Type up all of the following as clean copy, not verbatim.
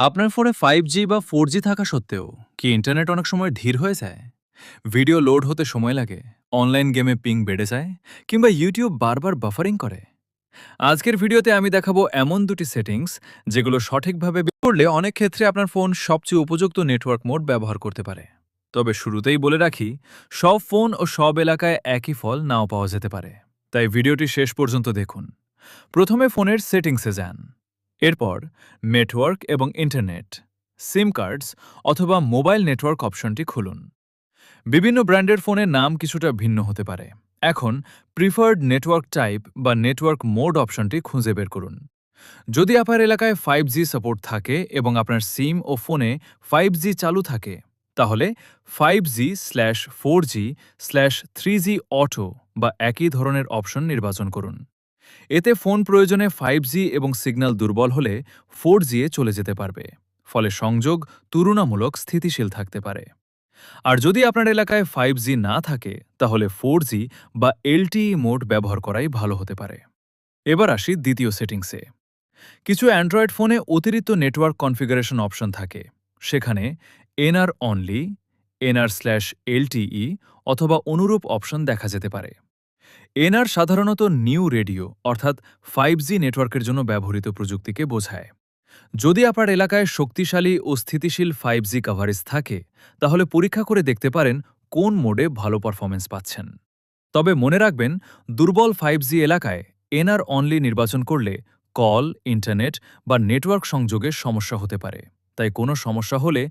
আপনার ফোনে 5G বা 4G থাকা সত্ত্বেও কি ইন্টারনেট অনেক সময় ধীর হয়ে যায়? ভিডিও লোড হতে সময় লাগে, অনলাইন গেমে পিং বেড়ে যায়, কিংবা ইউটিউব বারবার বাফারিং করে? আজকের ভিডিওতে আমি দেখাবো এমন দুটি সেটিংস যেগুলো সঠিকভাবে করলে অনেক ক্ষেত্রে আপনার ফোন সবচেয়ে উপযুক্ত নেটওয়ার্ক মোড ব্যবহার করতে পারে। তবে শুরুতেই বলে রাখি, সব ফোন ও সব এলাকায় একই ফল নাও পাওয়া যেতে পারে। তাই ভিডিওটি শেষ পর্যন্ত দেখুন। প্রথমে ফোনের সেটিংসে যান। এরপর নেটওয়ার্ক এবং ইন্টারনেট, সিম কার্ডস অথবা মোবাইল নেটওয়ার্ক অপশনটি খুলুন। বিভিন্ন ব্র্যান্ডের ফোনের নাম কিছুটা ভিন্ন হতে পারে। এখন প্রিফার্ড নেটওয়ার্ক টাইপ বা নেটওয়ার্ক মোড অপশনটি খুঁজে বের করুন। যদি আপনার এলাকায় 5G সাপোর্ট থাকে এবং আপনার সিম ও ফোনে 5G চালু থাকে, তাহলে 5G/4G/3G অটো বা একই ধরনের অপশন নির্বাচন করুন। এতে ফোন প্রয়োজনে 5G এবং সিগন্যাল দুর্বল হলে 4G এ চলে যেতে পারবে। ফলে সংযোগ তুলনামূলক স্থিতিশীল থাকতে পারে। আর যদি আপনার এলাকায় 5G না থাকে, তাহলে 4G বা LTE মোড ব্যবহার করাই ভালো হতে পারে। এবার আসি দ্বিতীয় সেটিংসে। কিছু অ্যান্ড্রয়েড ফোনে অতিরিক্ত নেটওয়ার্ক কনফিগারেশন অপশন থাকে। সেখানে এনআর অনলি, এনআর/LTE অথবা অনুরূপ অপশন দেখা যেতে পারে। এনআর সাধারণত নিউ রেডিও অর্থাৎ 5G নেটওয়ার্কের জন্য ব্যবহৃত প্রযুক্তিকে বোঝায়। যদি আপনার এলাকায় শক্তিশালী ও স্থিতিশীল 5G কভারেজ থাকে, তাহলে পরীক্ষা করে দেখতে পারেন কোন মোডে ভালো পারফরমেন্স পাচ্ছেন। তবে মনে রাখবেন, দুর্বল 5G এলাকায় এনআর অনলি নির্বাচন করলে কল, ইন্টারনেট বা নেটওয়ার্ক সংযোগে সমস্যা হতে পারে। তাই কোনো সমস্যা হলে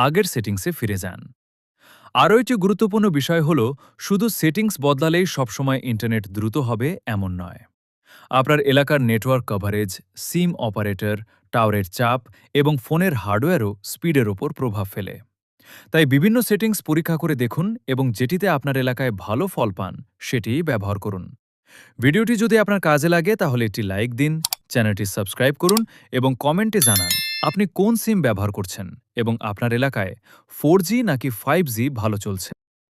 আগের সেটিংসে ফিরে যান। আরও একটি গুরুত্বপূর্ণ বিষয় হল, শুধু সেটিংস বদলালেই সবসময় ইন্টারনেট দ্রুত হবে এমন নয়। আপনার এলাকার নেটওয়ার্ক কভারেজ, সিম অপারেটর, টাওয়ারের চাপ এবং ফোনের হার্ডওয়্যারও স্পিডের ওপর প্রভাব ফেলে। তাই বিভিন্ন সেটিংস পরীক্ষা করে দেখুন এবং যেটিতে আপনার এলাকায় ভালো ফল পান সেটিই ব্যবহার করুন। ভিডিওটি যদি আপনার কাজে লাগে তাহলে একটি লাইক দিন, চ্যানেলটি সাবস্ক্রাইব করুন এবং কমেন্টে জানান আপনি কোন সিম ব্যবহার করছেন এবং আপনার এলাকায় 4G নাকি 5G ভালো চলছে।